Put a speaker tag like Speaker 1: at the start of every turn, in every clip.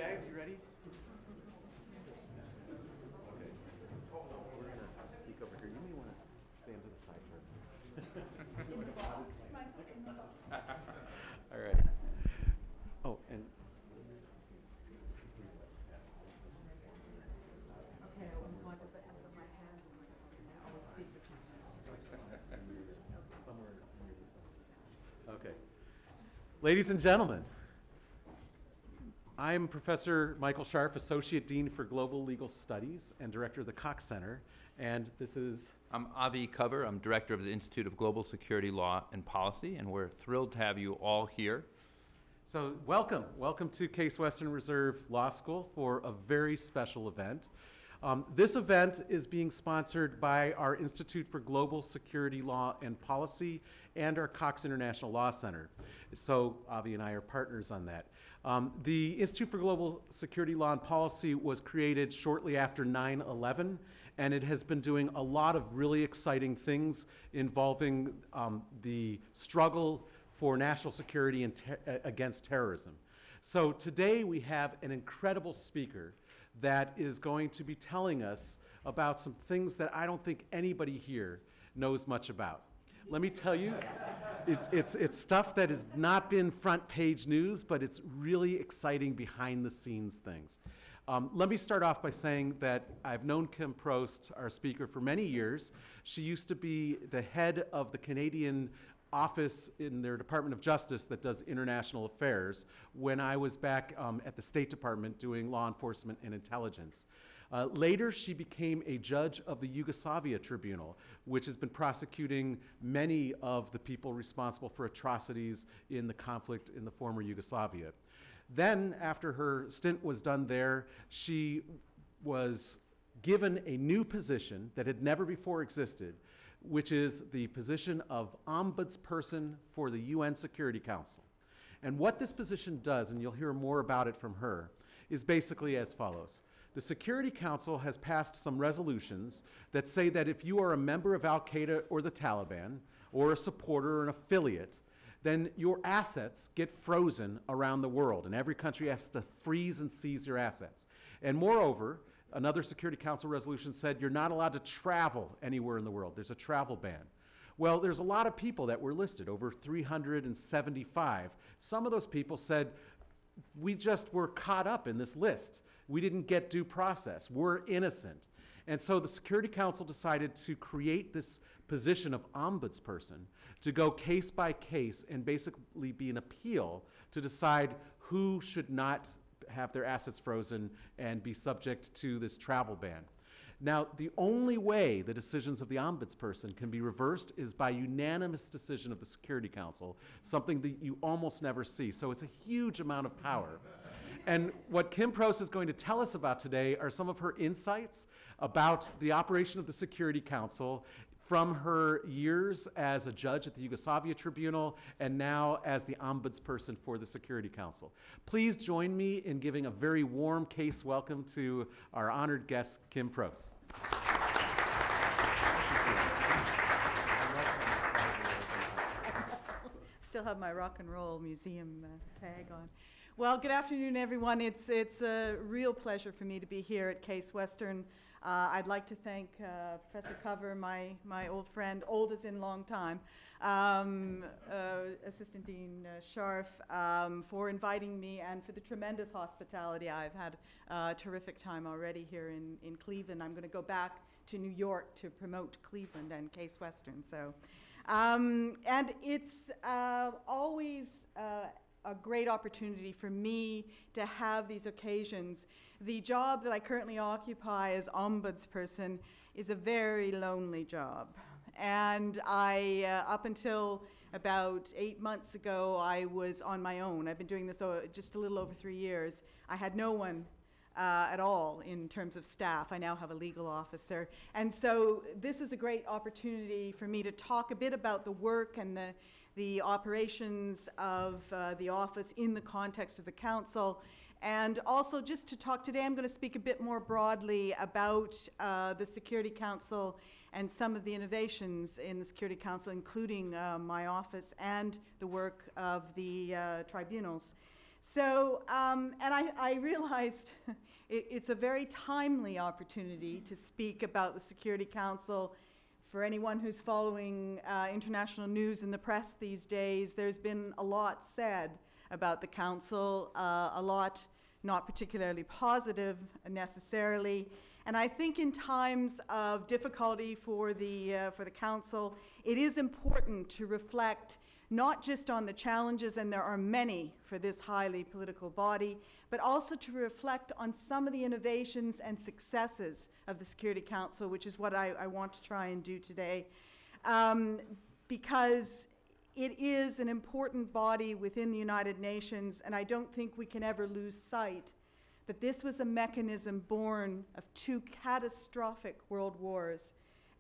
Speaker 1: guys, you ready? Okay. We're going to sneak over here. You may want to stand to the side for All right. Oh, and okay. Ladies and gentlemen, I'm Professor Michael Scharf, Associate Dean for Global Legal Studies and Director of the Cox Center, and this is...
Speaker 2: I'm Avi Cover. I'm Director of the Institute of Global Security Law and Policy, and we're thrilled to have you all here.
Speaker 1: So welcome. Welcome to Case Western Reserve Law School for a very special event. This event is being sponsored by our Institute for Global Security Law and Policy and our Cox International Law Center. So Avi and I are partners on that. The Institute for Global Security Law and Policy was created shortly after 9/11, and it has been doing a lot of really exciting things involving the struggle for national security and against terrorism. So today we have an incredible speaker that is going to be telling us about some things that I don't think anybody here knows much about. Let me tell you, it's stuff that has not been front page news, but it's really exciting behind the scenes things. Let me start off by saying that I've known Kim Prost, our speaker, for many years. She used to be the head of the Canadian office in their Department of Justice that does international affairs when I was back at the State Department doing law enforcement and intelligence. Later, she became a judge of the Yugoslavia Tribunal, which has been prosecuting many of the people responsible for atrocities in the conflict in the former Yugoslavia. Then, after her stint was done there, she was given a new position that had never before existed, which is the position of Ombudsperson for the UN Security Council. And what this position does, and you'll hear more about it from her, is basically as follows. The Security Council has passed some resolutions that say that if you are a member of Al-Qaeda or the Taliban, or a supporter or an affiliate, then your assets get frozen around the world, and every country has to freeze and seize your assets. And moreover, another Security Council resolution said you're not allowed to travel anywhere in the world. There's a travel ban. Well, there's a lot of people that were listed, over 375. Some of those people said, we just were caught up in this list. We didn't get due process. We're innocent. And so the Security Council decided to create this position of ombudsperson to go case by case and basically be an appeal to decide who should not have their assets frozen and be subject to this travel ban. Now, the only way the decisions of the ombudsperson can be reversed is by unanimous decision of the Security Council, something that you almost never see. So it's a huge amount of power. And what Kim Prost is going to tell us about today are some of her insights about the operation of the Security Council from her years as a judge at the Yugoslavia Tribunal and now as the ombudsperson for the Security Council. Please join me in giving a very warm case welcome to our honored guest, Kim Prost.
Speaker 3: Still have my rock and roll museum tag on. Well, good afternoon, everyone. It's a real pleasure for me to be here at Case Western. I'd like to thank Professor Cover, my old friend, old as in long time, Assistant Dean Scharf, for inviting me and for the tremendous hospitality. I've had a terrific time already here in Cleveland. I'm going to go back to New York to promote Cleveland and Case Western. So, and it's always a great opportunity for me to have these occasions. The job that I currently occupy as ombudsperson is a very lonely job. And I, up until about 8 months ago, I was on my own. I've been doing this just a little over 3 years. I had no one at all in terms of staff. I now have a legal officer. And so this is a great opportunity for me to talk a bit about the work and the operations of the office in the context of the council. And also just to talk today, I'm going to speak a bit more broadly about the Security Council and some of the innovations in the Security Council, including my office and the work of the tribunals. So, and I realized it's a very timely opportunity to speak about the Security Council. For anyone who's following international news in the press these days, there's been a lot said about the Council, a lot not particularly positive necessarily. And I think in times of difficulty for the Council, it is important to reflect not just on the challenges, and there are many for this highly political body, but also to reflect on some of the innovations and successes of the Security Council, which is what I want to try and do today, because it is an important body within the United Nations, and I don't think we can ever lose sight that this was a mechanism born of two catastrophic world wars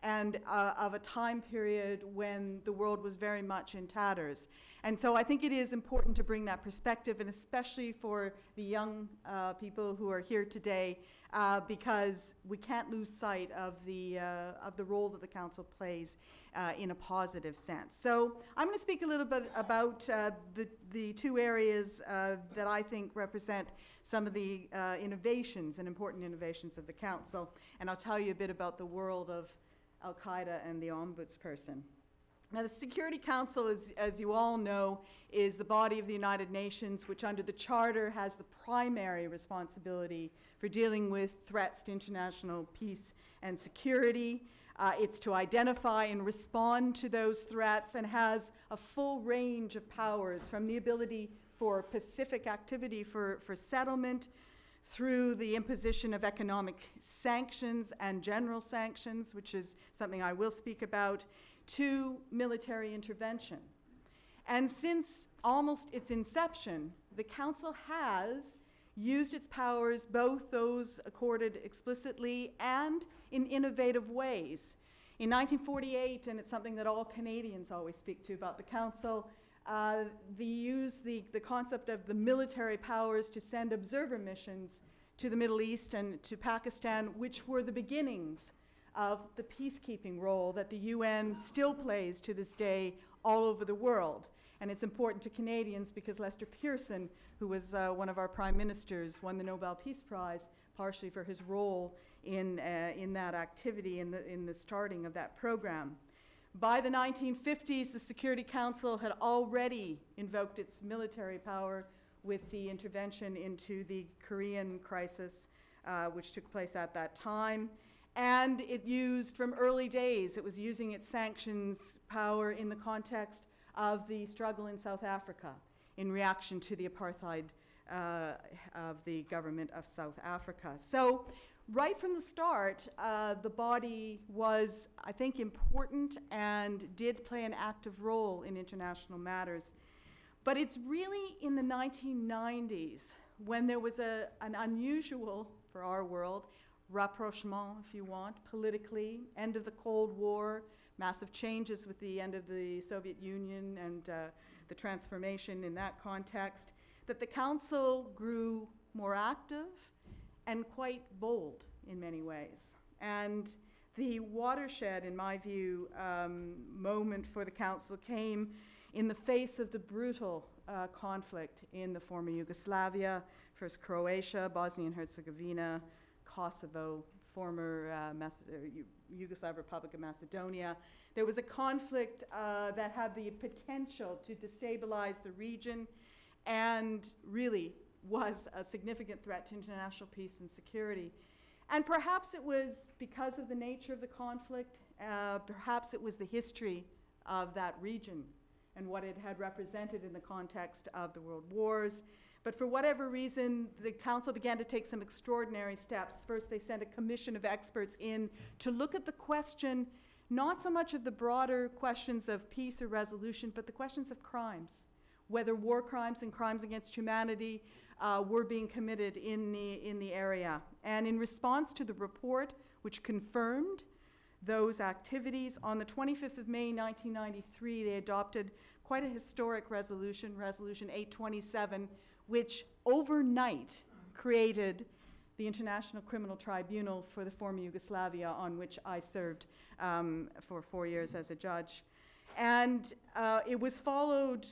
Speaker 3: and of a time period when the world was very much in tatters. And so I think it is important to bring that perspective, and especially for the young people who are here today, because we can't lose sight of the role that the Council plays in a positive sense. So I'm going to speak a little bit about the two areas that I think represent some of the innovations and important innovations of the Council, and I'll tell you a bit about the world of Al-Qaeda and the Ombudsperson. Now, the Security Council, as you all know, is the body of the United Nations, which under the Charter has the primary responsibility for dealing with threats to international peace and security. It's to identify and respond to those threats, and has a full range of powers, from the ability for pacific activity for settlement, through the imposition of economic sanctions and general sanctions, which is something I will speak about, to military intervention. And since almost its inception, the Council has used its powers, both those accorded explicitly and in innovative ways. In 1948, and it's something that all Canadians always speak to about the Council, they used the concept of the military powers to send observer missions to the Middle East and to Pakistan, which were the beginnings of the peacekeeping role that the UN still plays to this day all over the world. And it's important to Canadians because Lester Pearson, who was one of our prime ministers, won the Nobel Peace Prize partially for his role in that activity, in the starting of that program. By the 1950s, the Security Council had already invoked its military power with the intervention into the Korean crisis, which took place at that time. And it used, from early days, it was using its sanctions power in the context of the struggle in South Africa in reaction to the apartheid of the government of South Africa. So right from the start, the body was, I think, important and did play an active role in international matters. But it's really in the 1990s when there was an unusual, for our world, rapprochement, if you want, politically, end of the Cold War, massive changes with the end of the Soviet Union and the transformation in that context, that the Council grew more active and quite bold in many ways. And the watershed, in my view, moment for the Council came in the face of the brutal conflict in the former Yugoslavia, first Croatia, Bosnia and Herzegovina, Kosovo, former Yugoslav Republic of Macedonia. There was a conflict that had the potential to destabilize the region and really was a significant threat to international peace and security. And perhaps it was because of the nature of the conflict, perhaps it was the history of that region and what it had represented in the context of the world wars. But for whatever reason, the Council began to take some extraordinary steps. First, they sent a commission of experts in to look at the question, not so much of the broader questions of peace or resolution, but the questions of crimes, whether war crimes and crimes against humanity were being committed in the area. And in response to the report, which confirmed those activities, on the 25th of May, 1993, they adopted quite a historic resolution, Resolution 827, which overnight created the International Criminal Tribunal for the former Yugoslavia, on which I served for 4 years as a judge. And it was followed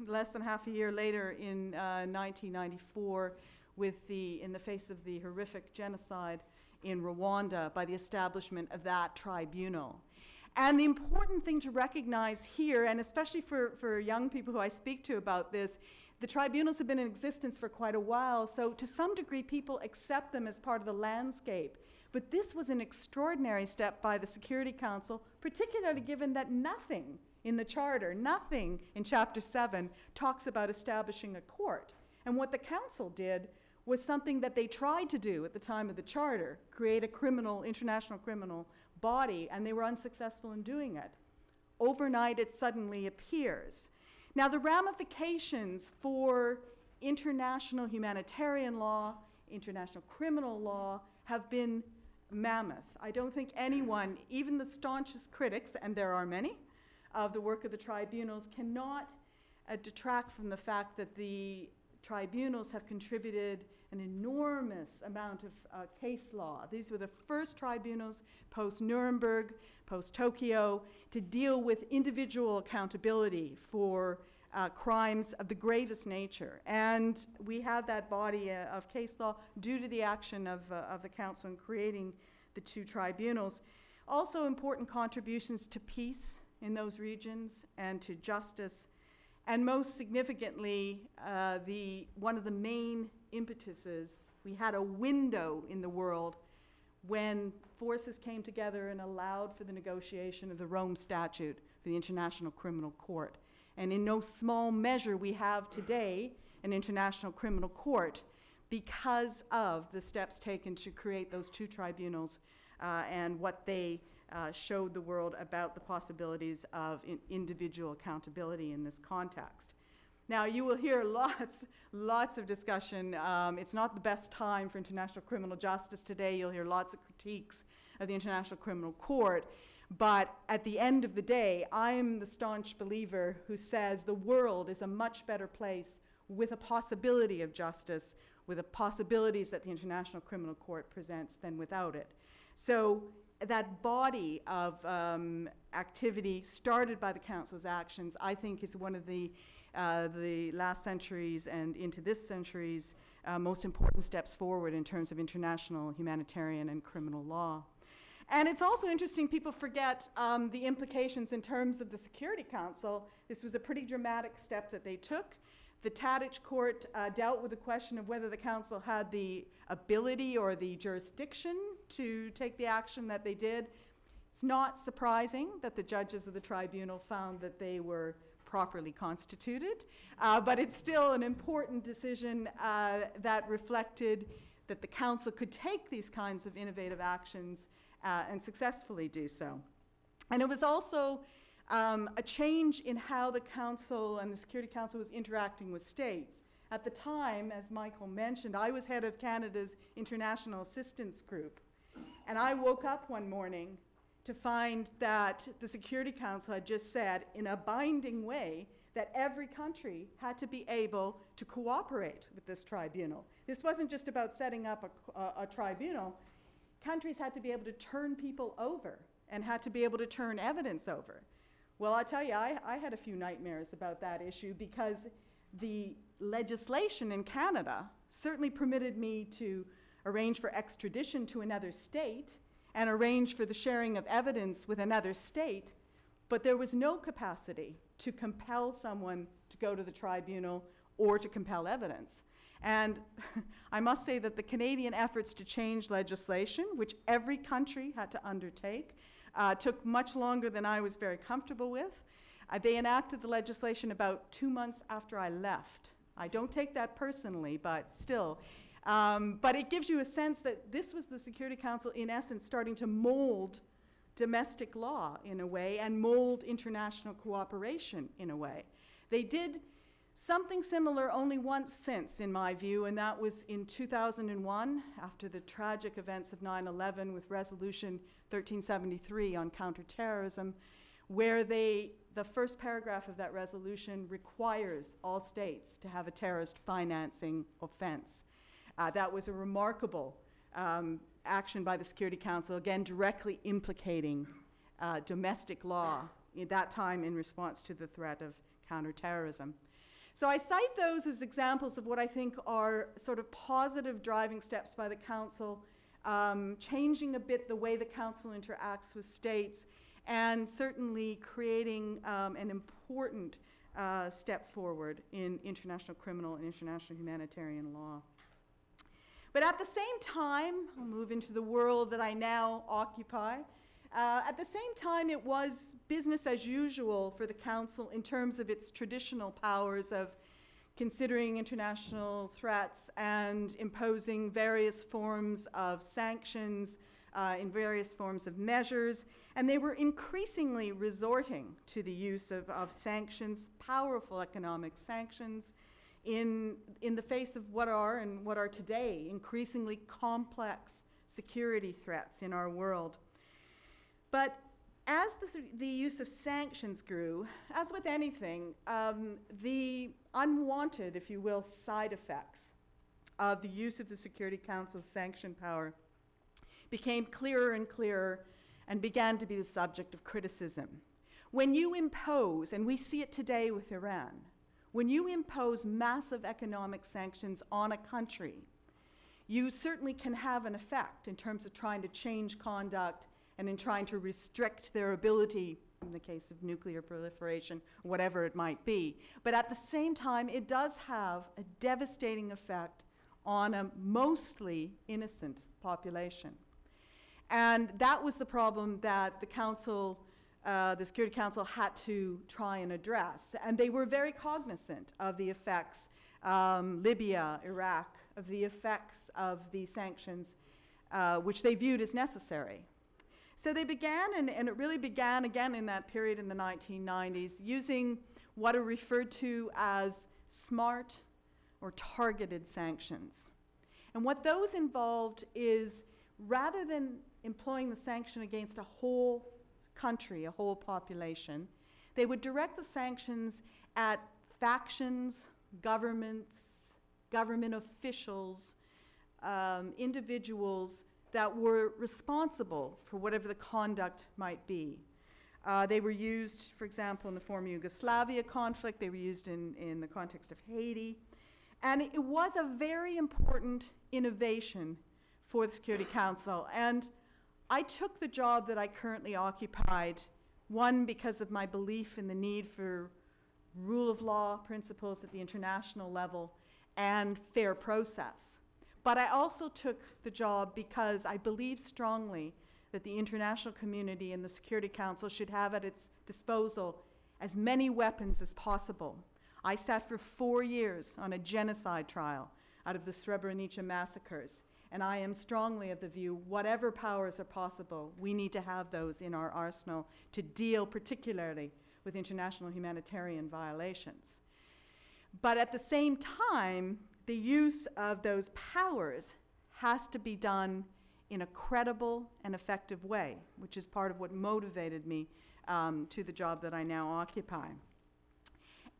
Speaker 3: less than half a year later in 1994 in the face of the horrific genocide in Rwanda by the establishment of that tribunal. And the important thing to recognize here, and especially for young people who I speak to about this, the tribunals have been in existence for quite a while, so to some degree people accept them as part of the landscape. But this was an extraordinary step by the Security Council, particularly given that nothing in the Charter, nothing in Chapter 7 talks about establishing a court. And what the Council did was something that they tried to do at the time of the Charter, create a international criminal body, and they were unsuccessful in doing it. Overnight, it suddenly appears. Now, the ramifications for international humanitarian law, international criminal law, have been mammoth. I don't think anyone, even the staunchest critics, and there are many, of the work of the tribunals cannot detract from the fact that the tribunals have contributed an enormous amount of case law. These were the first tribunals post-Nuremberg, post-Tokyo, to deal with individual accountability for crimes of the gravest nature. And we have that body of case law due to the action of the Council in creating the two tribunals. Also important contributions to peace in those regions and to justice. And most significantly, one of the main impetuses, we had a window in the world when forces came together and allowed for the negotiation of the Rome Statute for the International Criminal Court. And in no small measure, we have today an International Criminal Court because of the steps taken to create those two tribunals and what they showed the world about the possibilities of individual accountability in this context. Now, you will hear lots of discussion. It's not the best time for international criminal justice today. You'll hear lots of critiques of the International Criminal Court. But at the end of the day, I'm the staunch believer who says the world is a much better place with a possibility of justice, with the possibilities that the International Criminal Court presents than without it. So that body of activity started by the Council's actions, I think, is one of the last century's and into this century's most important steps forward in terms of international humanitarian and criminal law. And it's also interesting, people forget the implications in terms of the Security Council. This was a pretty dramatic step that they took. The Tadic court dealt with the question of whether the Council had the ability or the jurisdiction to take the action that they did. It's not surprising that the judges of the tribunal found that they were properly constituted, but it's still an important decision that reflected that the Council could take these kinds of innovative actions and successfully do so. And it was also a change in how the Council and the Security Council was interacting with states. At the time, as Michael mentioned, I was head of Canada's International Assistance Group. And I woke up one morning to find that the Security Council had just said, in a binding way, that every country had to be able to cooperate with this tribunal. This wasn't just about setting up a tribunal. Countries had to be able to turn people over and had to be able to turn evidence over. Well, I tell you, I had a few nightmares about that issue because the legislation in Canada certainly permitted me to arrange for extradition to another state and arrange for the sharing of evidence with another state, but there was no capacity to compel someone to go to the tribunal or to compel evidence. And I must say that the Canadian efforts to change legislation, which every country had to undertake, took much longer than I was very comfortable with. They enacted the legislation about 2 months after I left. I don't take that personally, but still. But it gives you a sense that this was the Security Council, in essence, starting to mold domestic law in a way and mold international cooperation in a way. They did something similar only once since, in my view, and that was in 2001, after the tragic events of 9/11 with Resolution 1373 on counterterrorism, where the first paragraph of that resolution requires all states to have a terrorist financing offense. That was a remarkable action by the Security Council, again directly implicating domestic law at that time in response to the threat of counterterrorism. So I cite those as examples of what I think are sort of positive driving steps by the Council, changing a bit the way the Council interacts with states, and certainly creating an important step forward in international criminal and international humanitarian law. But at the same time, I'll move into the world that I now occupy. At the same time, it was business as usual for the Council in terms of its traditional powers of considering international threats and imposing various forms of sanctions in various forms of measures. And they were increasingly resorting to the use of sanctions, powerful economic sanctions, in the face of what are today increasingly complex security threats in our world. But as the use of sanctions grew, as with anything, the unwanted, if you will, side effects of the use of the Security Council's sanction power became clearer and clearer and began to be the subject of criticism. When you impose, and we see it today with Iran, when you impose massive economic sanctions on a country, you certainly can have an effect in terms of trying to change conduct and in trying to restrict their ability, in the case of nuclear proliferation, whatever it might be. But at the same time, it does have a devastating effect on a mostly innocent population. And that was the problem that the Council, the Security Council, had to try and address. And they were very cognizant of the effects, Libya, Iraq, of the effects of the sanctions, which they viewed as necessary. So they began, and it really began again in that period in the 1990s, using what are referred to as smart or targeted sanctions. And what those involved is, rather than employing the sanction against a whole country, a whole population, they would direct the sanctions at factions, governments, government officials, individuals that were responsible for whatever the conduct might be. They were used, for example, in the former Yugoslavia conflict. They were used in the context of Haiti. And it was a very important innovation for the Security Council. And I took the job that I currently occupied, one, because of my belief in the need for rule of law principles at the international level and fair process. But I also took the job because I believe strongly that the international community and the Security Council should have at its disposal as many weapons as possible. I sat for 4 years on a genocide trial out of the Srebrenica massacres, and I am strongly of the view, whatever powers are possible, we need to have those in our arsenal to deal particularly with international humanitarian violations. But at the same time, the use of those powers has to be done in a credible and effective way, which is part of what motivated me to the job that I now occupy.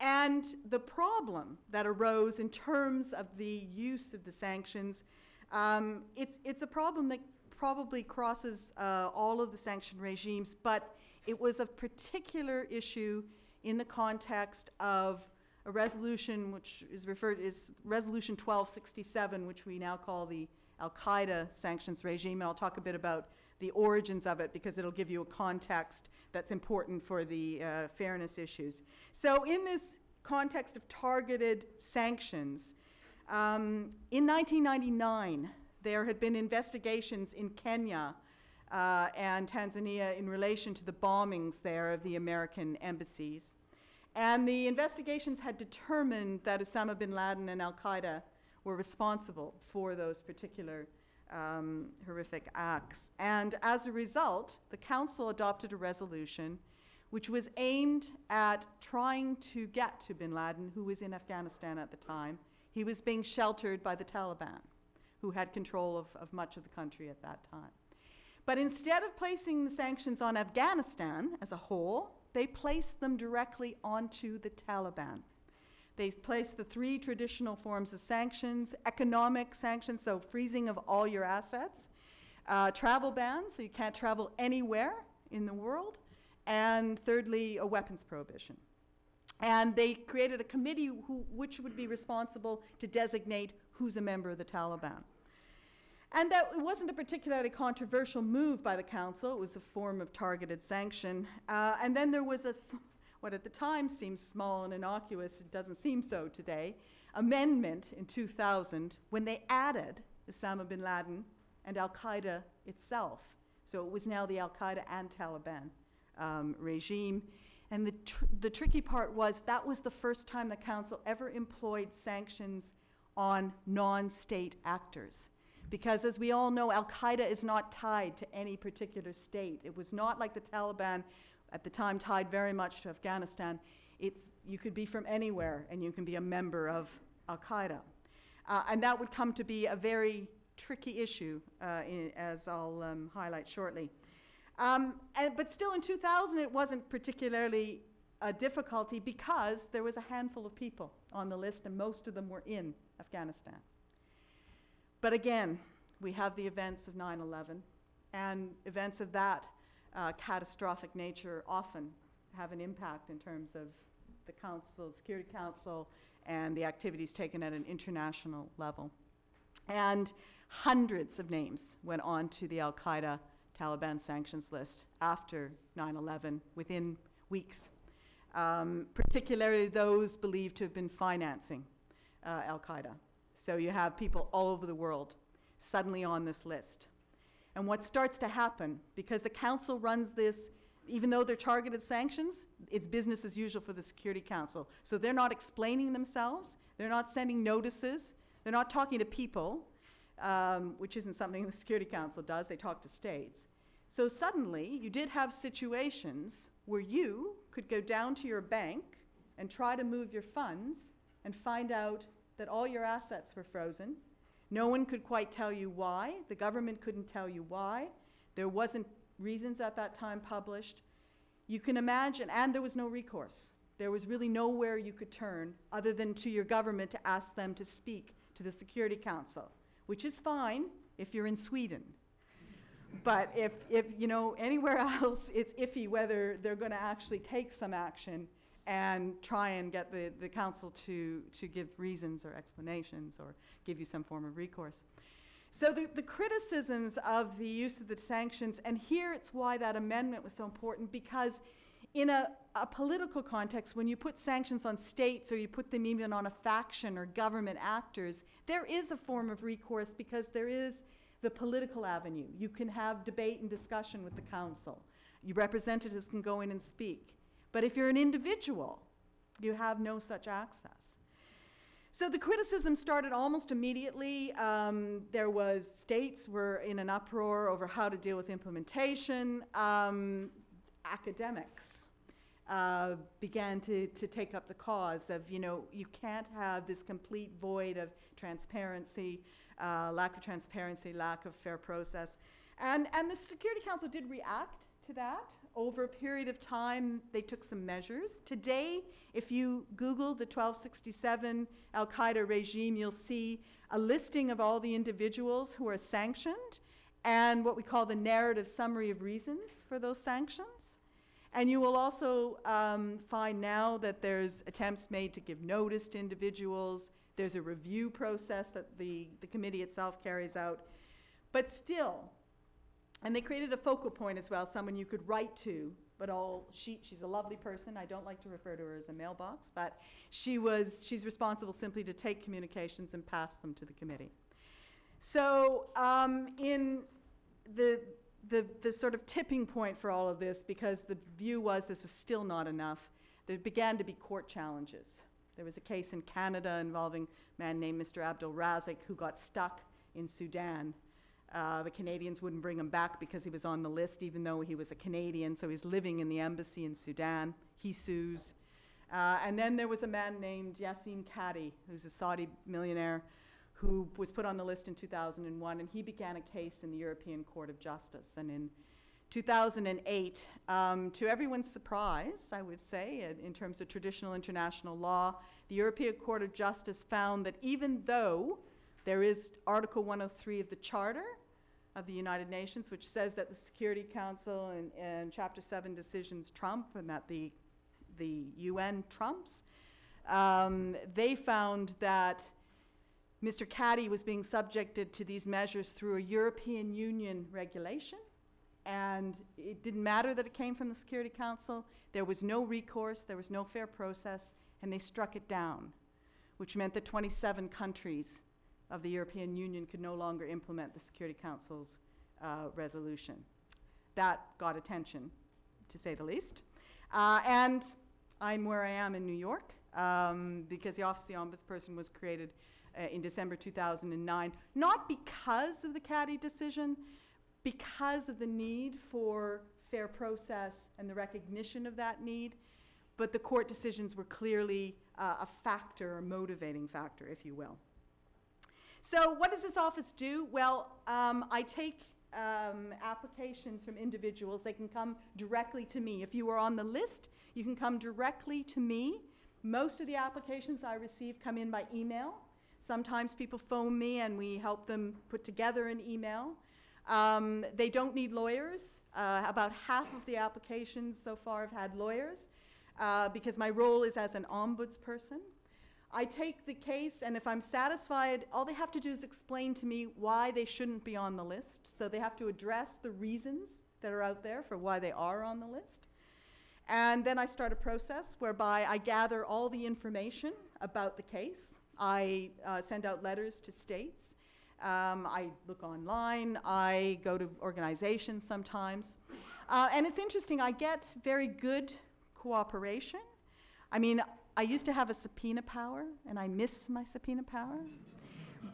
Speaker 3: And the problem that arose in terms of the use of the sanctions, it's a problem that probably crosses all of the sanction regimes, but it was a particular issue in the context of a resolution which is referred as Resolution 1267, which we now call the Al-Qaida sanctions regime, and I'll talk a bit about the origins of it because it'll give you a context that's important for the fairness issues. So in this context of targeted sanctions, in 1999, there had been investigations in Kenya and Tanzania in relation to the bombings there of the American embassies. And the investigations had determined that Osama bin Laden and al-Qaeda were responsible for those particular horrific acts. And as a result, the Council adopted a resolution which was aimed at trying to get to bin Laden, who was in Afghanistan at the time. He was being sheltered by the Taliban, who had control of much of the country at that time. But instead of placing the sanctions on Afghanistan as a whole, they placed them directly onto the Taliban. They placed the 3 traditional forms of sanctions: economic sanctions, so freezing of all your assets, travel bans, so you can't travel anywhere in the world, and thirdly, a weapons prohibition. And they created a committee which would be responsible to designate who's a member of the Taliban. And that it wasn't a particularly controversial move by the council. It was a form of targeted sanction. And then there was what at the time seemed small and innocuous, it doesn't seem so today, amendment in 2000 when they added Osama bin Laden and al-Qaeda itself. So it was now the al-Qaeda and Taliban regime. And the tricky part was that was the first time the council ever employed sanctions on non-state actors. Because as we all know, al-Qaeda is not tied to any particular state. It was not like the Taliban at the time tied very much to Afghanistan. You could be from anywhere and you can be a member of al-Qaeda. And that would come to be a very tricky issue, as I'll highlight shortly. But still in 2000, it wasn't particularly a difficulty because there was a handful of people on the list and most of them were in Afghanistan. But again, we have the events of 9/11, and events of that catastrophic nature often have an impact in terms of the Council, Security Council, and the activities taken at an international level. And hundreds of names went on to the al-Qaeda Taliban sanctions list after 9/11 within weeks, particularly those believed to have been financing al-Qaeda. So you have people all over the world suddenly on this list. And what starts to happen, because the council runs this, even though they're targeted sanctions, it's business as usual for the Security Council. So they're not explaining themselves, they're not sending notices, they're not talking to people, which isn't something the Security Council does, they talk to states. So suddenly, you did have situations where you could go down to your bank and try to move your funds and find out that all your assets were frozen. No one could quite tell you why. The government couldn't tell you why. There wasn't reasons at that time published. You can imagine, and there was no recourse. There was really nowhere you could turn other than to your government to ask them to speak to the Security Council, which is fine if you're in Sweden. But if you know, anywhere else, it's iffy whether they're going to actually take some action and try and get the council to give reasons or explanations or give you some form of recourse. So the criticisms of the use of the sanctions, and here it's why that amendment was so important, because in a political context, when you put sanctions on states or you put them even on a faction or government actors, there is a form of recourse because there is the political avenue. You can have debate and discussion with the council. Your representatives can go in and speak. But if you're an individual, you have no such access. So the criticism started almost immediately. There was states were in an uproar over how to deal with implementation. Academics began to take up the cause of, you know, you can't have this complete void of transparency, lack of transparency, lack of fair process. And the Security Council did react to that. Over a period of time, they took some measures. Today, if you Google the 1267 al-Qaeda regime, you'll see a listing of all the individuals who are sanctioned and what we call the narrative summary of reasons for those sanctions. And you will also find now that there's attempts made to give notice to individuals. There's a review process that the committee itself carries out. But still, and they created a focal point as well, someone you could write to, but she's a lovely person. I don't like to refer to her as a mailbox, but she's responsible simply to take communications and pass them to the committee. So in the sort of tipping point for all of this, because the view was this was still not enough, there began to be court challenges. There was a case in Canada involving a man named Mr. Abdul Razik who got stuck in Sudan. The Canadians wouldn't bring him back because he was on the list, even though he was a Canadian, so he's living in the embassy in Sudan. He sues. And then there was a man named Yassin Qadi, who's a Saudi millionaire, who was put on the list in 2001, and he began a case in the European Court of Justice. And in 2008, to everyone's surprise, I would say, in terms of traditional international law, the European Court of Justice found that even though there is Article 103 of the Charter of the United Nations, which says that the Security Council and Chapter 7 decisions trump, and that the the UN trumps. They found that Mr. Qaida was being subjected to these measures through a European Union regulation, and it didn't matter that it came from the Security Council. There was no recourse, there was no fair process, and they struck it down, which meant that 27 countries of the European Union could no longer implement the Security Council's resolution. That got attention, to say the least. And I'm where I am in New York, because the Office of the Ombudsperson was created in December 2009, not because of the Qaida decision, because of the need for fair process and the recognition of that need, but the court decisions were clearly a factor, a motivating factor, if you will. So what does this office do? Well, I take applications from individuals. They can come directly to me. If you are on the list, you can come directly to me. Most of the applications I receive come in by email. Sometimes people phone me and we help them put together an email. They don't need lawyers. About half of the applications so far have had lawyers because my role is as an ombudsperson. I take the case, and if I'm satisfied, all they have to do is explain to me why they shouldn't be on the list. So they have to address the reasons that are out there for why they are on the list. And then I start a process whereby I gather all the information about the case. I send out letters to states. I look online. I go to organizations sometimes. And it's interesting, I get very good cooperation. I mean, I used to have a subpoena power, and I miss my subpoena power.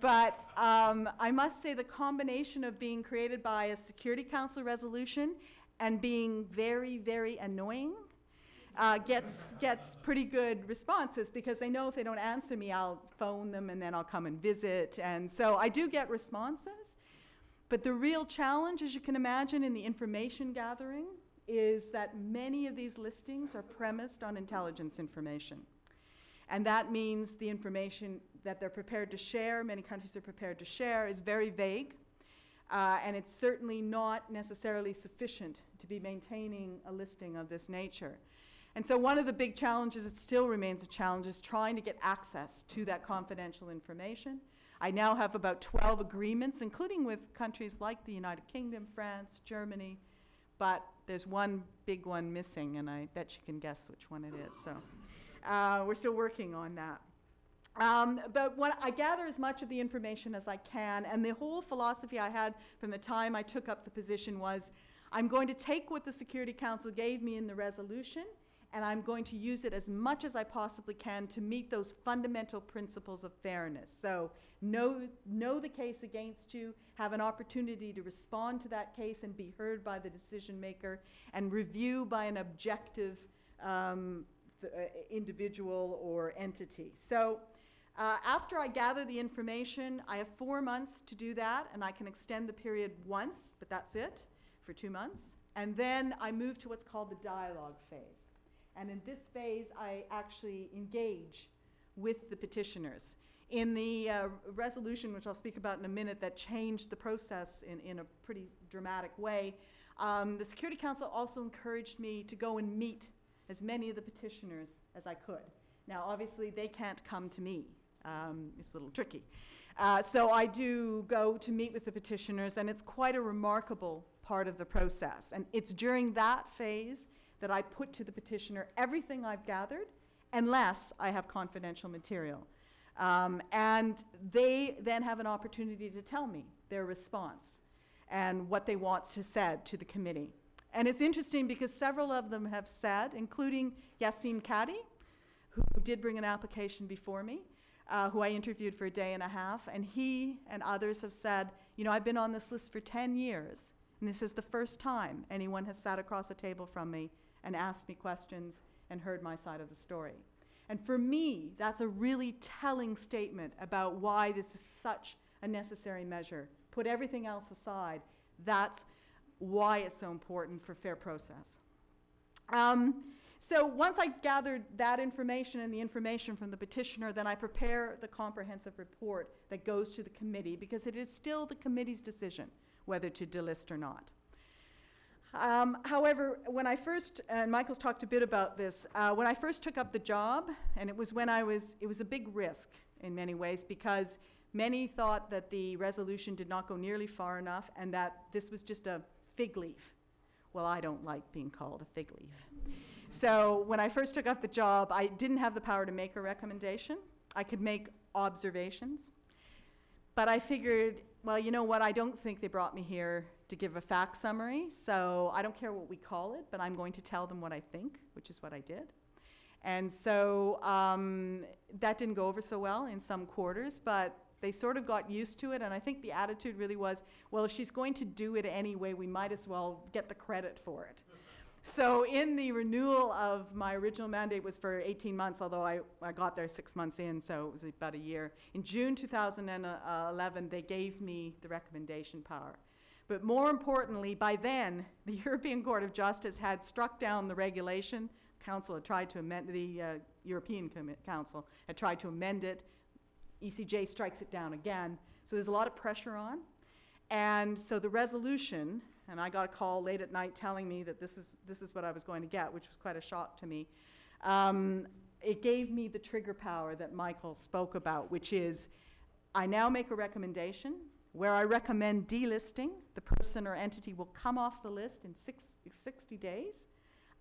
Speaker 3: But I must say the combination of being created by a Security Council resolution and being very, very annoying gets pretty good responses, because they know if they don't answer me, I'll phone them and then I'll come and visit. And so I do get responses. But the real challenge, as you can imagine, in the information gathering is that many of these listings are premised on intelligence information. And that means the information that they're prepared to share, many countries are prepared to share, is very vague. And it's certainly not necessarily sufficient to be maintaining a listing of this nature. And so one of the big challenges, it still remains a challenge, is trying to get access to that confidential information. I now have about 12 agreements, including with countries like the United Kingdom, France, Germany, but there's one big one missing, and I bet you can guess which one it is. So we're still working on that. But when I gather as much of the information as I can, and the whole philosophy I had from the time I took up the position was, I'm going to take what the Security Council gave me in the resolution, and I'm going to use it as much as I possibly can to meet those fundamental principles of fairness. So know the case against you, have an opportunity to respond to that case and be heard by the decision maker, and review by an objective individual or entity. So after I gather the information, I have 4 months to do that, and I can extend the period once, but that's it, for 2 months. And then I move to what's called the dialogue phase. And in this phase, I actually engage with the petitioners. In the resolution, which I'll speak about in a minute, that changed the process in a pretty dramatic way, the Security Council also encouraged me to go and meet as many of the petitioners as I could. Now, obviously, they can't come to me. It's a little tricky. So I do go to meet with the petitioners, and it's quite a remarkable part of the process. And it's during that phase that I put to the petitioner everything I've gathered, unless I have confidential material. And they then have an opportunity to tell me their response and what they want to say to the committee. And it's interesting because several of them have said, including Yassin Qadi, who did bring an application before me, who I interviewed for a day and a half, and he and others have said, you know, I've been on this list for 10 years, and this is the first time anyone has sat across a table from me and asked me questions and heard my side of the story. And for me, that's a really telling statement about why this is such a necessary measure. Put everything else aside, that's why it's so important for fair process. So once I've gathered that information and the information from the petitioner, then I prepare the comprehensive report that goes to the committee, because it is still the committee's decision whether to delist or not. However, when I first, and Michael's talked a bit about this, when I first took up the job, and it was when it was a big risk in many ways, because many thought that the resolution did not go nearly far enough and that this was just a fig leaf. Well, I don't like being called a fig leaf. So when I first took up the job, I didn't have the power to make a recommendation. I could make observations. But I figured, well, you know what, I don't think they brought me here to give a fact summary, so I don't care what we call it, but I'm going to tell them what I think, which is what I did. And so that didn't go over so well in some quarters, but they sort of got used to it, and I think the attitude really was, well, if she's going to do it anyway, we might as well get the credit for it. So in the renewal of my original mandate was for 18 months, although I got there 6 months in, so it was about a year. In June 2011, they gave me the recommendation power. But more importantly, by then, the European Court of Justice had struck down the regulation. Council had tried to amend, the European Council had tried to amend it. ECJ strikes it down again. So there's a lot of pressure on. And so the resolution, and I got a call late at night telling me that this is what I was going to get, which was quite a shock to me. It gave me the trigger power that Michael spoke about, which is I now make a recommendation where I recommend delisting. The person or entity will come off the list in 60 days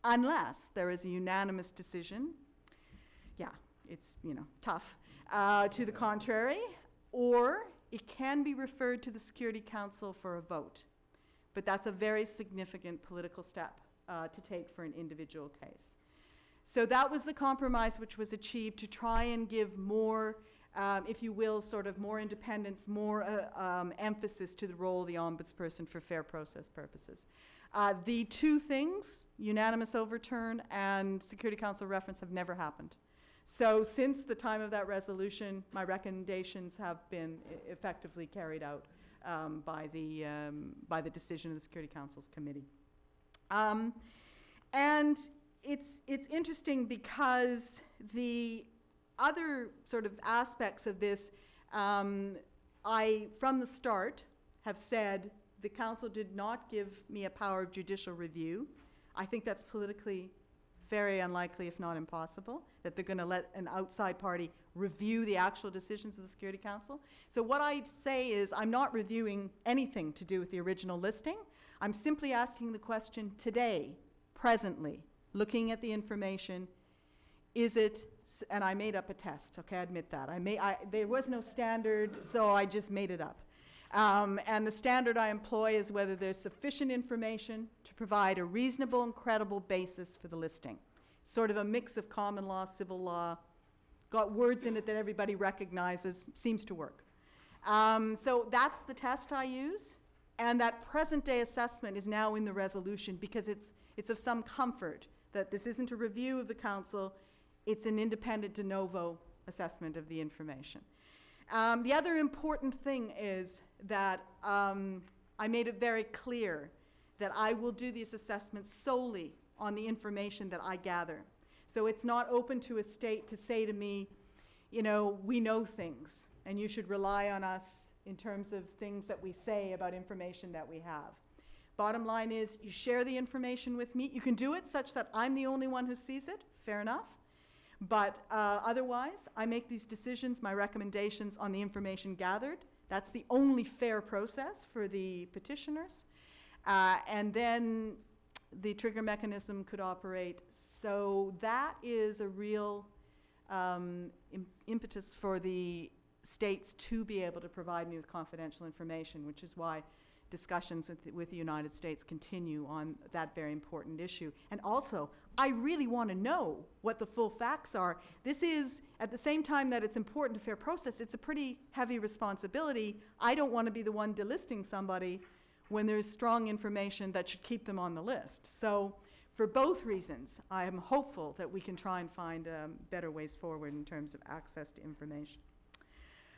Speaker 3: unless there is a unanimous decision. Yeah, it's, you know, tough. To the contrary, or it can be referred to the Security Council for a vote. But that's a very significant political step to take for an individual case. So that was the compromise which was achieved to try and give more, if you will, sort of more independence, more emphasis to the role of the Ombudsperson for fair process purposes. The two things, unanimous overturn and Security Council reference, have never happened. So since the time of that resolution, my recommendations have been effectively carried out by the decision of the Security Council's committee. And it's interesting because the other sort of aspects of this, I, from the start, have said the Council did not give me a power of judicial review. I think that's politically very unlikely, if not impossible, that they're going to let an outside party review the actual decisions of the Security Council. So what I say is I'm not reviewing anything to do with the original listing. I'm simply asking the question today, presently, looking at the information, is it, and I made up a test, okay, I admit that. There was no standard, so I just made it up. And the standard I employ is whether there's sufficient information to provide a reasonable and credible basis for the listing. Sort of a mix of common law, civil law, got words in it that everybody recognizes, seems to work. So that's the test I use, and that present day assessment is now in the resolution because it's of some comfort that this isn't a review of the Council, it's an independent de novo assessment of the information. The other important thing is that I made it very clear that I will do these assessments solely on the information that I gather. So it's not open to a state to say to me, you know, we know things and you should rely on us in terms of things that we say about information that we have. Bottom line is you share the information with me. You can do it such that I'm the only one who sees it, fair enough. But otherwise, I make these decisions, my recommendations on the information gathered. That's the only fair process for the petitioners. And then the trigger mechanism could operate. So that is a real impetus for the states to be able to provide me with confidential information, which is why discussions with the United States continue on that very important issue. And also, I really want to know what the full facts are. This is, at the same time that it's important to fair process, it's a pretty heavy responsibility. I don't want to be the one delisting somebody when there's strong information that should keep them on the list. So for both reasons, I am hopeful that we can try and find better ways forward in terms of access to information.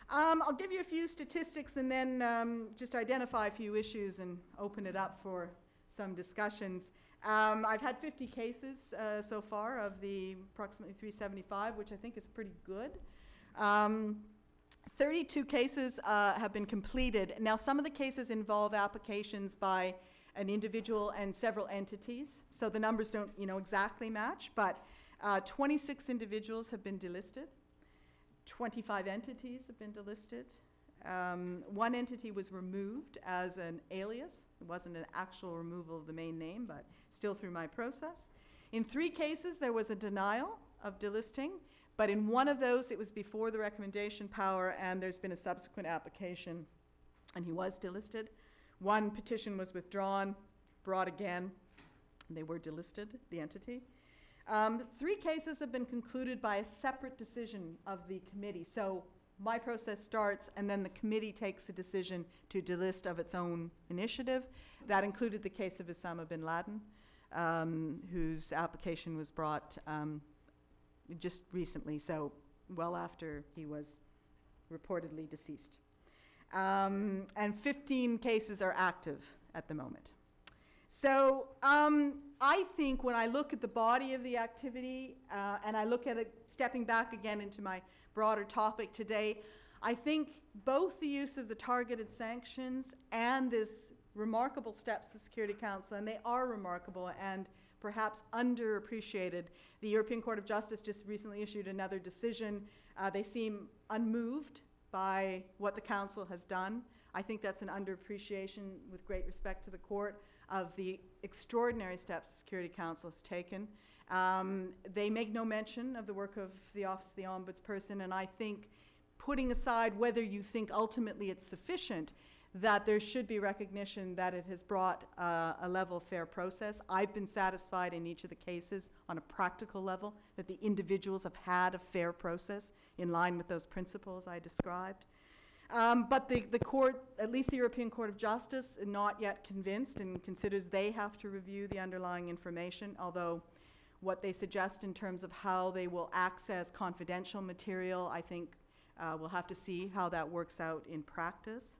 Speaker 3: I'll give you a few statistics and then just identify a few issues and open it up for some discussions. I've had 50 cases so far of the approximately 375, which I think is pretty good. 32 cases have been completed. Now, some of the cases involve applications by an individual and several entities. So the numbers don't, exactly match, but 26 individuals have been delisted. 25 entities have been delisted. One entity was removed as an alias. It wasn't an actual removal of the main name, but still through my process. In 3 cases, there was a denial of delisting, but in one of those, it was before the recommendation power, and there's been a subsequent application, and he was delisted. One petition was withdrawn, brought again, and they were delisted, the entity. 3 cases have been concluded by a separate decision of the committee. So my process starts, and then the committee takes the decision to delist of its own initiative. That included the case of Osama bin Laden, whose application was brought just recently, so well after he was reportedly deceased. And 15 cases are active at the moment. So I think when I look at the body of the activity, and I look at it, stepping back again into my broader topic today, I think both the use of the targeted sanctions and this remarkable steps the Security Council, and they are remarkable and perhaps underappreciated. The European Court of Justice just recently issued another decision. They seem unmoved by what the Council has done. I think that's an underappreciation, with great respect to the Court, of the extraordinary steps the Security Council has taken. They make no mention of the work of the Office of the Ombudsperson, and I think, putting aside whether you think ultimately it's sufficient, that there should be recognition that it has brought a level of fair process. I've been satisfied in each of the cases on a practical level that the individuals have had a fair process in line with those principles I described. But the court, at least the European Court of Justice, is not yet convinced and considers they have to review the underlying information, although what they suggest in terms of how they will access confidential material, I think we'll have to see how that works out in practice.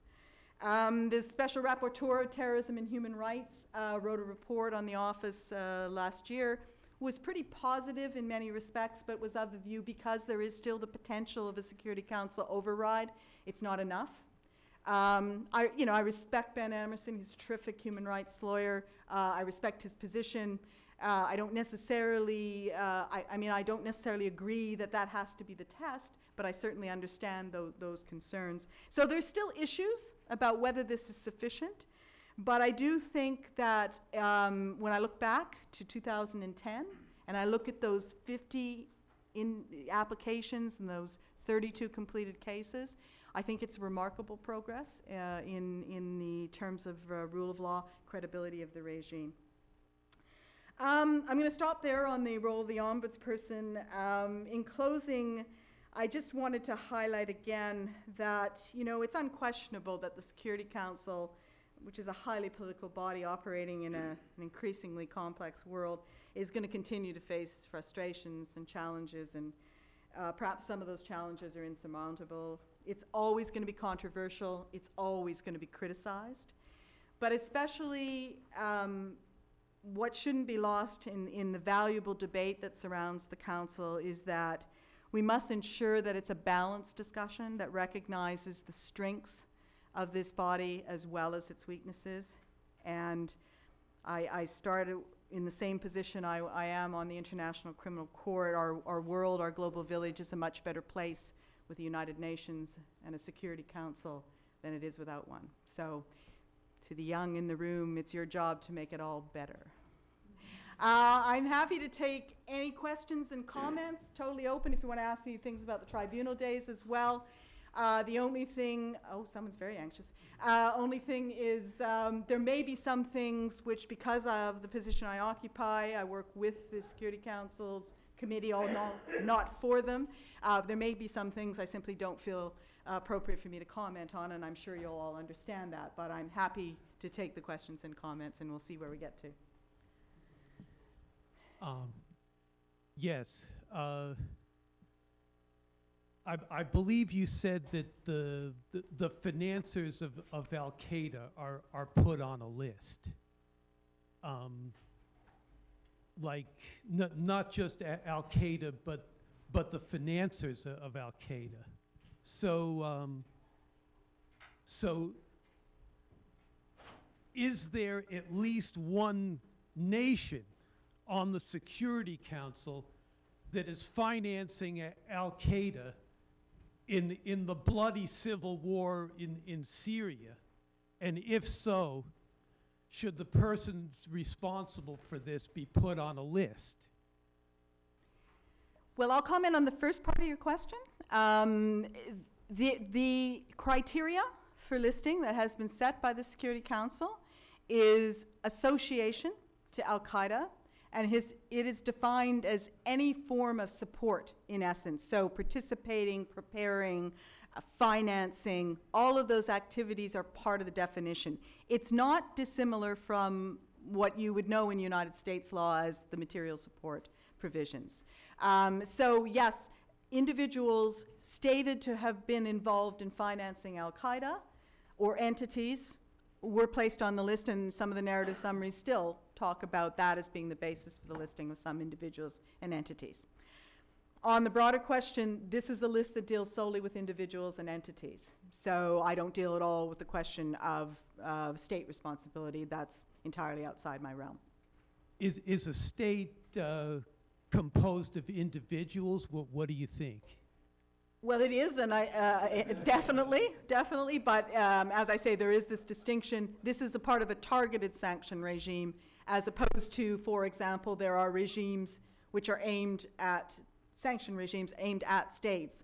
Speaker 3: The Special Rapporteur of Terrorism and Human Rights wrote a report on the office last year, was pretty positive in many respects, but was of the view, because there is still the potential of a Security Council override, it's not enough. I respect Ben Emerson. He's a terrific human rights lawyer. I respect his position. I don't necessarily, I don't necessarily agree that that has to be the test, but I certainly understand those concerns. So there's still issues about whether this is sufficient, but I do think that when I look back to 2010, and I look at those 50 applications and those 32 completed cases, I think it's remarkable progress in the terms of rule of law, credibility of the regime. I'm going to stop there on the role of the Ombudsperson. In closing, I just wanted to highlight again that, it's unquestionable that the Security Council, which is a highly political body operating in an increasingly complex world, is going to continue to face frustrations and challenges, and perhaps some of those challenges are insurmountable. It's always going to be controversial. It's always going to be criticized. But especially what shouldn't be lost in the valuable debate that surrounds the Council is that we must ensure that it's a balanced discussion that recognizes the strengths of this body as well as its weaknesses. And I started in the same position I am on the International Criminal Court. Our world, our global village is a much better place with the United Nations and a Security Council than it is without one. So to the young in the room, it's your job to make it all better. I'm happy to take any questions and comments, totally open if you want to ask me things about the tribunal days as well. The only thing, someone's very anxious. Only thing is there may be some things which, because of the position I occupy, I work with the Security Council's committee, not for them. There may be some things I simply don't feel appropriate for me to comment on, and I'm sure you'll all understand that, but I'm happy to take the questions and comments, and we'll see where we get to.
Speaker 4: Yes. I believe you said that the financiers of Al-Qaeda are put on a list. Not just Al-Qaeda, but the financiers of Al-Qaeda. So is there at least one nation on the Security Council that is financing Al-Qaeda in the bloody civil war in Syria? And if so, should the persons responsible for this be put on a list?
Speaker 3: Well, I'll comment on the first part of your question. The criteria for listing that has been set by the Security Council is association to Al-Qaeda, and it is defined as any form of support, in essence. So participating, preparing, financing, all of those activities are part of the definition. It's not dissimilar from what you would know in United States law as the material support provisions. So yes, individuals stated to have been involved in financing Al-Qaeda or entities were placed on the list, and some of the narrative summaries still talk about that as being the basis for the listing of some individuals and entities. On the broader question, this is a list that deals solely with individuals and entities. So I don't deal at all with the question of state responsibility. That's entirely outside my realm.
Speaker 4: Is a state composed of individuals? What do you think?
Speaker 3: Well, it is, and definitely, but as I say, there is this distinction. This is a part of a targeted sanction regime, as opposed to, for example, there are regimes which are aimed at, sanction regimes aimed at states,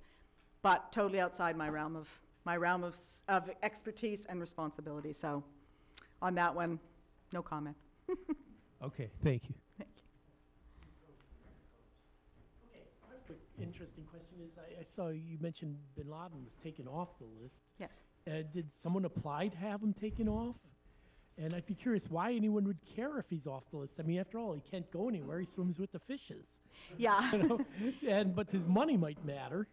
Speaker 3: but totally outside my realm of expertise and responsibility. So on that one, no comment.
Speaker 4: Okay, thank you.
Speaker 5: Interesting question is, I saw you mentioned bin Laden was taken off the list.
Speaker 3: Yes.
Speaker 5: Did someone apply to have him taken off? And I'd be curious why anyone would care if he's off the list. I mean, after all, he can't go anywhere. He swims with the fishes.
Speaker 3: Yeah.
Speaker 5: You know? But his money might matter.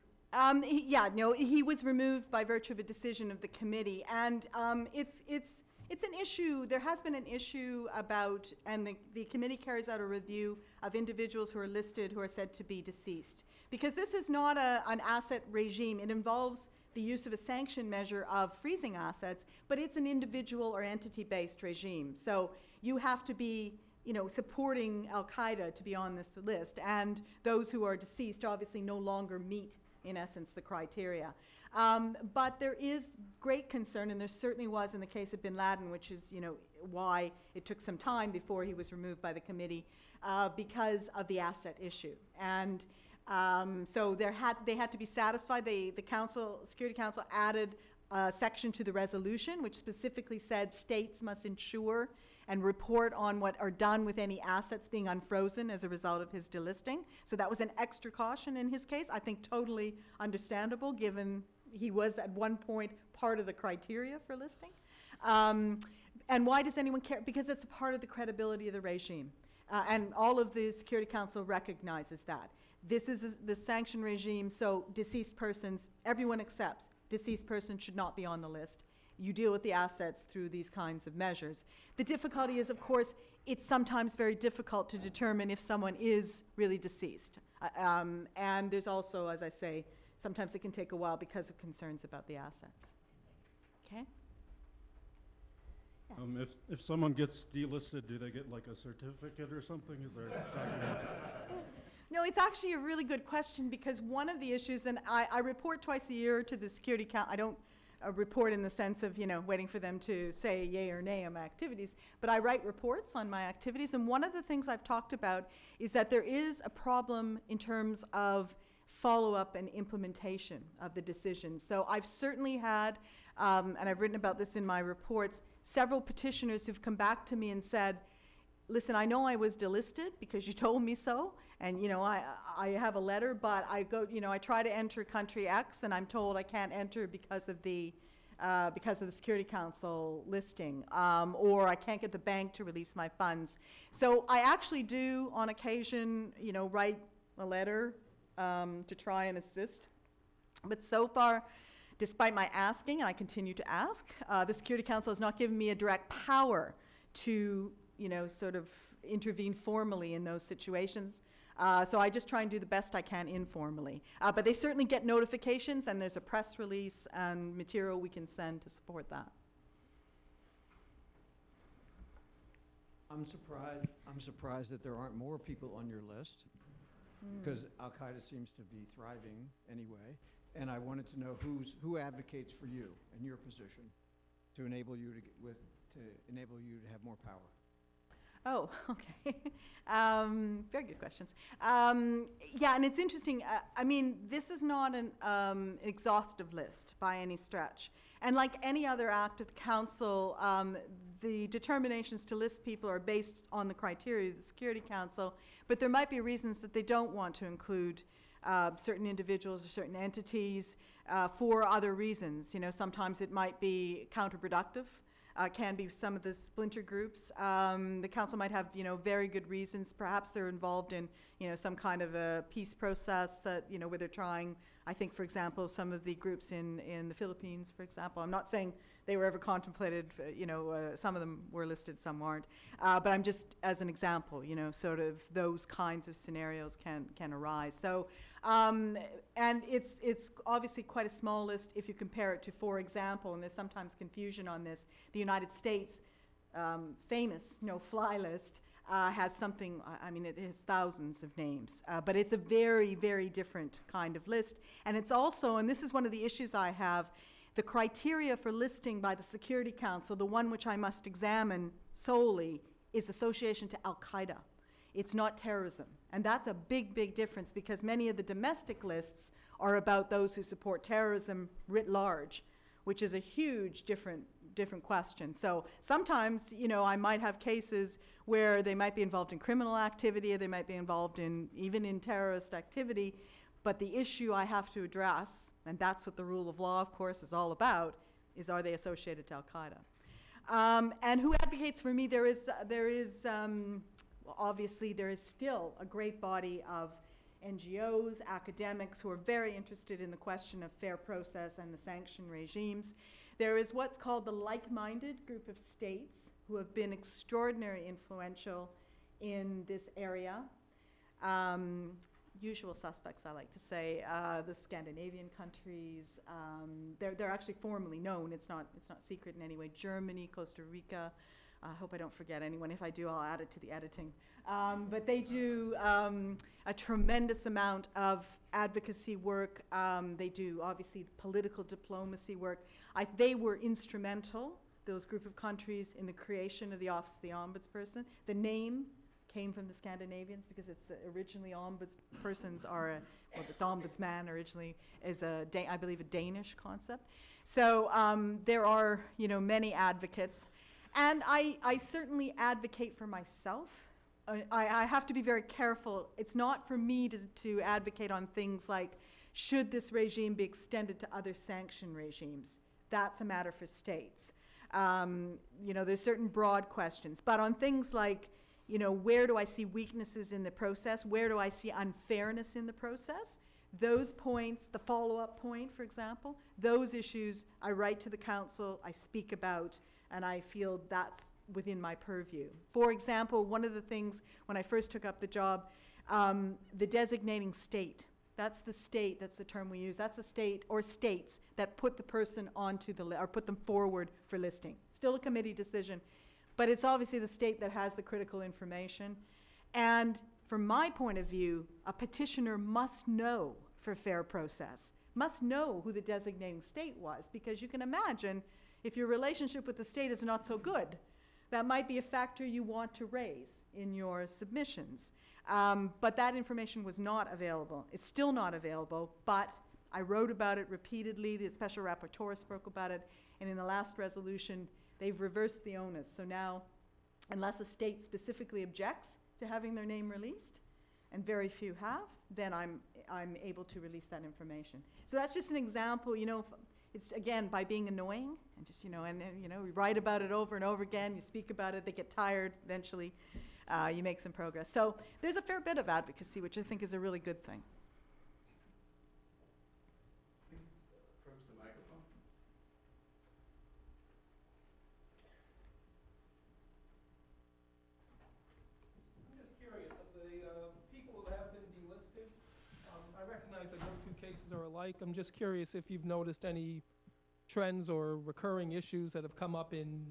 Speaker 3: He was removed by virtue of a decision of the committee, and it's an issue. There has been an issue about, and the committee carries out a review of individuals who are listed who are said to be deceased. Because this is not an asset regime. It involves the use of a sanction measure of freezing assets, but it's an individual or entity-based regime. So you have to be, supporting Al-Qaeda to be on this list, and those who are deceased obviously no longer meet, in essence, the criteria. But there is great concern, and there certainly was in the case of bin Laden, which is, why it took some time before he was removed by the committee, because of the asset issue. And so they had to be satisfied. The Security Council added a section to the resolution which specifically said states must ensure and report on what are done with any assets being unfrozen as a result of his delisting. So that was an extra caution in his case. I think totally understandable given he was at one point part of the criteria for listing. And why does anyone care? Because it's a part of the credibility of the regime. And all of the Security Council recognizes that. This is the sanction regime, so deceased persons, everyone accepts deceased persons should not be on the list. You deal with the assets through these kinds of measures. The difficulty is, of course, it's sometimes very difficult to determine if someone is really deceased. And there's also, as I say, sometimes it can take a while because of concerns about the assets. Okay? Yes.
Speaker 6: If someone gets delisted, do they get like a certificate or something? Is there document?
Speaker 3: No, it's actually a really good question, because one of the issues, and I report twice a year to the Security Council. I don't report in the sense of, waiting for them to say yay or nay on my activities, but I write reports on my activities, and one of the things I've talked about is that there is a problem in terms of follow-up and implementation of the decisions. So I've certainly had, and I've written about this in my reports, several petitioners who've come back to me and said, listen, I know I was delisted because you told me so, and I have a letter, but I go, I try to enter country X, and I'm told I can't enter because of the Security Council listing, or I can't get the bank to release my funds. So I actually do, on occasion, write a letter to try and assist. But so far, despite my asking, and I continue to ask, the Security Council has not given me a direct power to sort of intervene formally in those situations. So I just try and do the best I can informally. But they certainly get notifications, and there's a press release and material we can send to support that.
Speaker 7: I'm surprised that there aren't more people on your list, because Al-Qaeda seems to be thriving anyway. And I wanted to know who advocates for you and your position to enable you to have more power.
Speaker 3: Oh, okay. Very good questions. Yeah, and it's interesting. I mean, this is not an exhaustive list by any stretch. And like any other act of the Council, the determinations to list people are based on the criteria of the Security Council, but there might be reasons that they don't want to include certain individuals or certain entities for other reasons. You know, sometimes it might be counterproductive. Can be some of the splinter groups. The council might have, you know, very good reasons. Perhaps they're involved in, you know, some kind of a peace process that, you know, where they're trying, I think, for example, some of the groups in the Philippines, for example. I'm not saying they were ever contemplated, you know, some of them were listed, some aren't. But I'm just, as an example, you know, sort of those kinds of scenarios can arise. So, and it's obviously quite a small list if you compare it to, for example, and there's sometimes confusion on this, the United States famous no-fly list has something, I mean, it has thousands of names, but it's a very, very different kind of list. And it's also, and this is one of the issues I have, the criteria for listing by the Security Council, the one which I must examine solely, is association to al-Qaeda. It's not terrorism. And that's a big, big difference, because many of the domestic lists are about those who support terrorism writ large, which is a huge different question. So sometimes, you know, I might have cases where they might be involved in criminal activity, or they might be involved in, even in terrorist activity, but the issue I have to address, and that's what the rule of law, of course, is all about, is are they associated to al-Qaeda? And who advocates for me? There is well, obviously there is still a great body of NGOs, academics who are very interested in the question of fair process and the sanction regimes. There is what's called the like-minded group of states who have been extraordinarily influential in this area. Usual suspects, I like to say, the Scandinavian countries. They're actually formally known. It's not secret in any way. Germany, Costa Rica. I hope I don't forget anyone. If I do, I'll add it to the editing. But they do a tremendous amount of advocacy work. They do, obviously, political diplomacy work. They were instrumental, those group of countries, in the creation of the Office of the Ombudsperson. The name came from the Scandinavians, because it's originally ombudspersons are, well, it's ombudsman originally is I believe a Danish concept. So there are, you know, many advocates. And I certainly advocate for myself. I have to be very careful. It's not for me to advocate on things like, should this regime be extended to other sanction regimes? That's a matter for states. You know, there's certain broad questions. But on things like, you know, where do I see weaknesses in the process? Where do I see unfairness in the process? Those points, the follow-up point, for example, those issues I write to the council, I speak about, and I feel that's within my purview. For example, one of the things when I first took up the job, the designating state. That's the state, that's the term we use. That's the state or states that put the person onto the list, or put them forward for listing. Still a committee decision, but it's obviously the state that has the critical information. And from my point of view, a petitioner must know, for fair process, must know who the designating state was, because you can imagine if your relationship with the state is not so good, that might be a factor you want to raise in your submissions. But that information was not available. It's still not available, but I wrote about it repeatedly. The special rapporteur spoke about it, and in the last resolution, they've reversed the onus. So now, unless a state specifically objects to having their name released, and very few have, then I'm able to release that information. So that's just an example, you know. It's, again, by being annoying, and just, you know, and you know, we write about it over and over again, you speak about it, they get tired, eventually you make some progress. So there's a fair bit of advocacy, which I think is a really good thing.
Speaker 2: Please approach the microphone.
Speaker 8: I'm just curious, of the people that have been delisted, I recognize that no two cases are alike. I'm just curious if you've noticed any trends or recurring issues that have come up in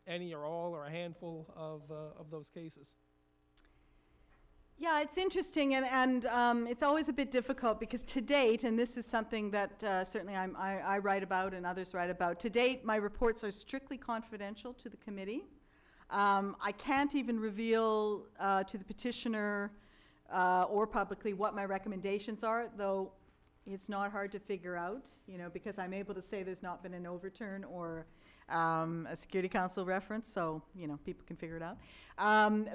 Speaker 8: any or all or a handful of those cases?
Speaker 3: Yeah, it's interesting, and it's always a bit difficult because to date, and this is something that certainly I write about and others write about, to date my reports are strictly confidential to the committee. I can't even reveal to the petitioner or publicly what my recommendations are, though it's not hard to figure out, you know, because I'm able to say there's not been an overturn or a Security Council reference, so, you know, people can figure it out.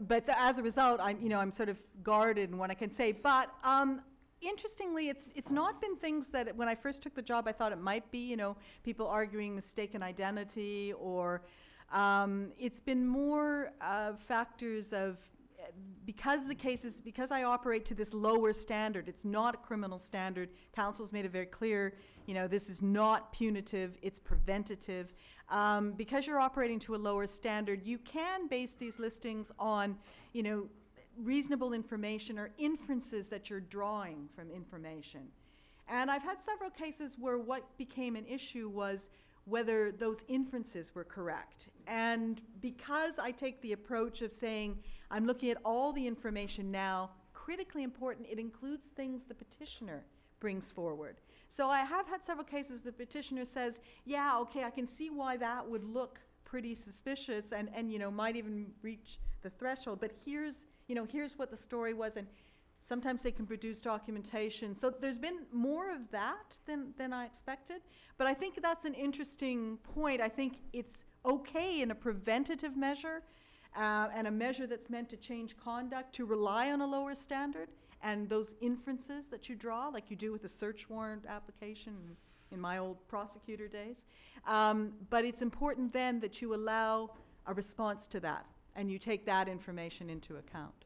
Speaker 3: But as a result, I'm sort of guarded in what I can say. But interestingly, it's not been things that when I first took the job I thought it might be, you know, people arguing mistaken identity, or it's been more factors of, because I operate to this lower standard, it's not a criminal standard. Council's made it very clear, you know, this is not punitive, it's preventative. Because you're operating to a lower standard, you can base these listings on, you know, reasonable information or inferences that you're drawing from information. And I've had several cases where what became an issue was whether those inferences were correct. And because I take the approach of saying, I'm looking at all the information now, critically important, it includes things the petitioner brings forward. So I have had several cases the petitioner says, yeah, okay, I can see why that would look pretty suspicious and you know, might even reach the threshold, but here's what the story was, and sometimes they can produce documentation. So there's been more of that than I expected, but I think that's an interesting point. I think it's okay in a preventative measure and a measure that's meant to change conduct to rely on a lower standard and those inferences that you draw, like you do with a search warrant application in my old prosecutor days. But it's important then that you allow a response to that and you take that information into account.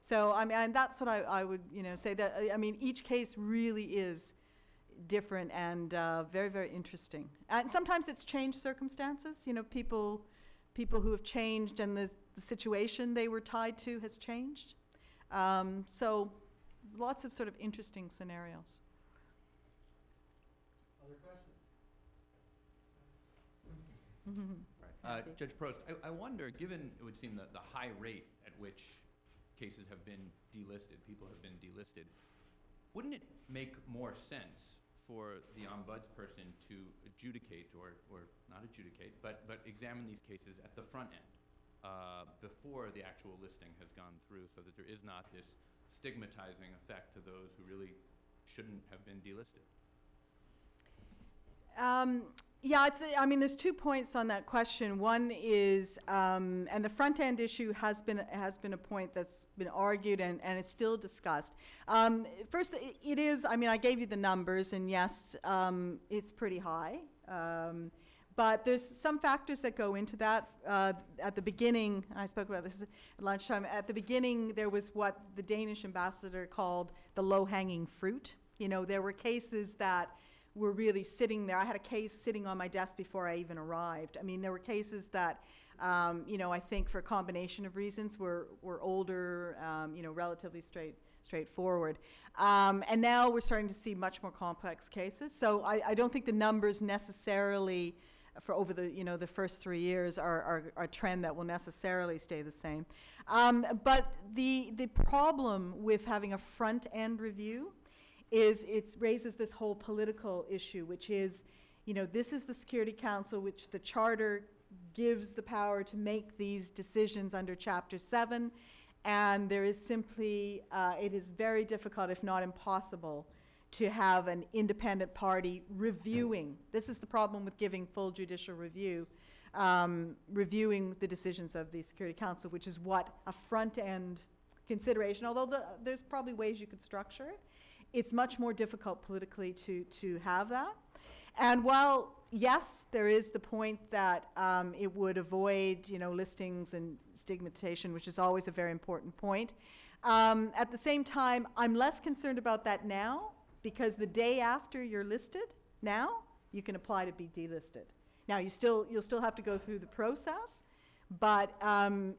Speaker 3: So I mean, and that's what I would, you know, say that, I mean, each case really is different and very, very interesting. And sometimes it's changed circumstances, you know, people who have changed and the situation they were tied to has changed. So lots of sort of interesting scenarios.
Speaker 1: Other questions?
Speaker 2: Judge Prost, I wonder, given it would seem that the high rate at which cases have been delisted, people have been delisted, wouldn't it make more sense for the ombudsperson to adjudicate, or not adjudicate, but examine these cases at the front end before the actual listing has gone through, so that there is not this stigmatizing effect to those who really shouldn't have been delisted?
Speaker 3: Yeah, I mean, there's 2 points on that question. One is, and the front end issue has been a point that's been argued and is still discussed. First, it is, I mean, I gave you the numbers, and yes, it's pretty high. But there's some factors that go into that. At the beginning, I spoke about this at lunchtime, at the beginning there was what the Danish ambassador called the low-hanging fruit. You know, there were cases that were really sitting there. I had a case sitting on my desk before I even arrived. I mean, there were cases that, you know, I think for a combination of reasons were older, you know, relatively straightforward. And now we're starting to see much more complex cases. So I don't think the numbers necessarily for over the, you know, the first 3 years are a trend that will necessarily stay the same. But the problem with having a front-end review is it raises this whole political issue, which is, you know, this is the Security Council, which the Charter gives the power to make these decisions under Chapter 7, and there is simply, it is very difficult, if not impossible, to have an independent party reviewing. This is the problem with giving full judicial review, reviewing the decisions of the Security Council, which is what a front-end consideration, although there's probably ways you could structure it, it's much more difficult politically to have that. And while, yes, there is the point that it would avoid, you know, listings and stigmatization, which is always a very important point, at the same time, I'm less concerned about that now, because the day after you're listed, now, you can apply to be delisted. Now, you'll still have to go through the process, but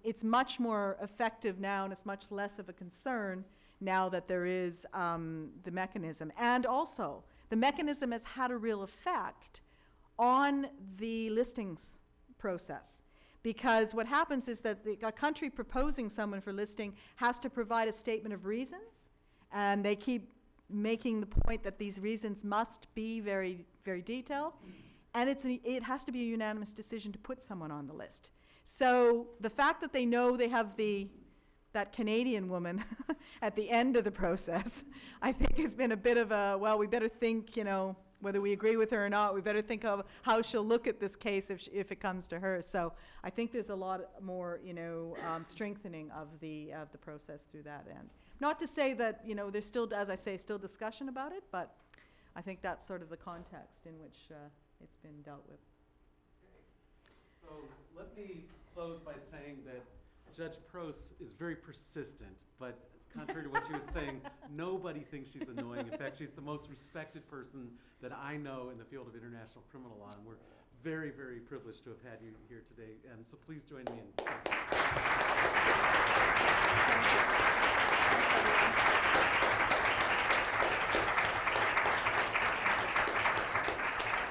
Speaker 3: it's much more effective now, and it's much less of a concern now that there is the mechanism. And also, the mechanism has had a real effect on the listings process, because what happens is that a country proposing someone for listing has to provide a statement of reasons, and they keep making the point that these reasons must be very, very detailed, and it has to be a unanimous decision to put someone on the list. So the fact that they know they have that Canadian woman at the end of the process, I think has been a bit of a, well, we better think, you know, whether we agree with her or not, we better think of how she'll look at this case if it comes to her. So I think there's a lot more, you know, strengthening of the process through that end. Not to say that, you know, there's still, as I say, still discussion about it, but I think that's sort of the context in which it's been dealt with.
Speaker 1: So let me close by saying that Judge Prost is very persistent, but contrary to what she was saying, nobody thinks she's annoying. In fact, she's the most respected person that I know in the field of international criminal law, and we're very, very privileged to have had you here today. And so please join me in.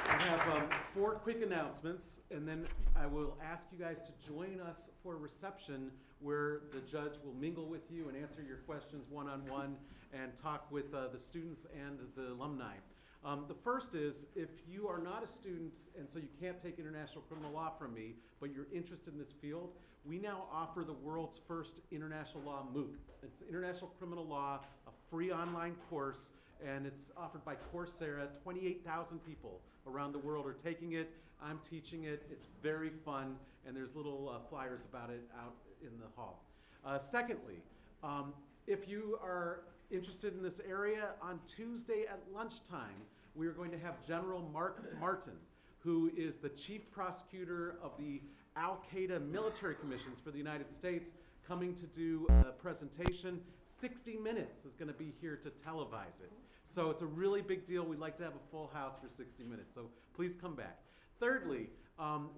Speaker 1: I have 4 quick announcements, and then I will ask you guys to join us for a reception where the judge will mingle with you and answer your questions one-on-one and talk with the students and the alumni. The first is, if you are not a student and so you can't take international criminal law from me, but you're interested in this field, we now offer the world's first international law MOOC. It's International Criminal Law, a free online course, and it's offered by Coursera. 28,000 people around the world are taking it. I'm teaching it. It's very fun, and there's little flyers about it out in the hall. Secondly, if you are interested in this area, on Tuesday at lunchtime, we are going to have General Mark Martin, who is the chief prosecutor of the Al-Qaeda military commissions for the United States, coming to do a presentation. 60 Minutes is going to be here to televise it. So it's a really big deal. We'd like to have a full house for 60 Minutes, so please come back. Thirdly,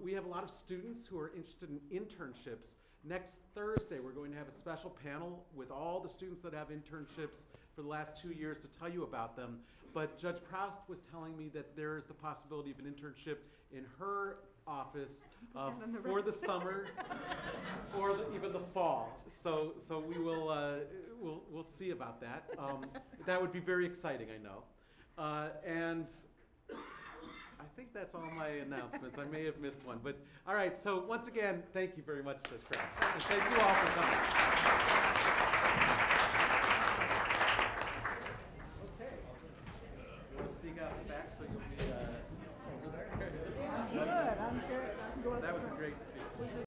Speaker 1: we have a lot of students who are interested in internships. Next Thursday, we're going to have a special panel with all the students that have internships for the last 2 years to tell you about them. But Judge Prost was telling me that there is the possibility of an internship in her office for the summer or even the fall. So we will we'll see about that. That would be very exciting, I know. And I think that's all my announcements. I may have missed one, but all right. So once again, thank you very much, Judge Prost, and thank you all for coming.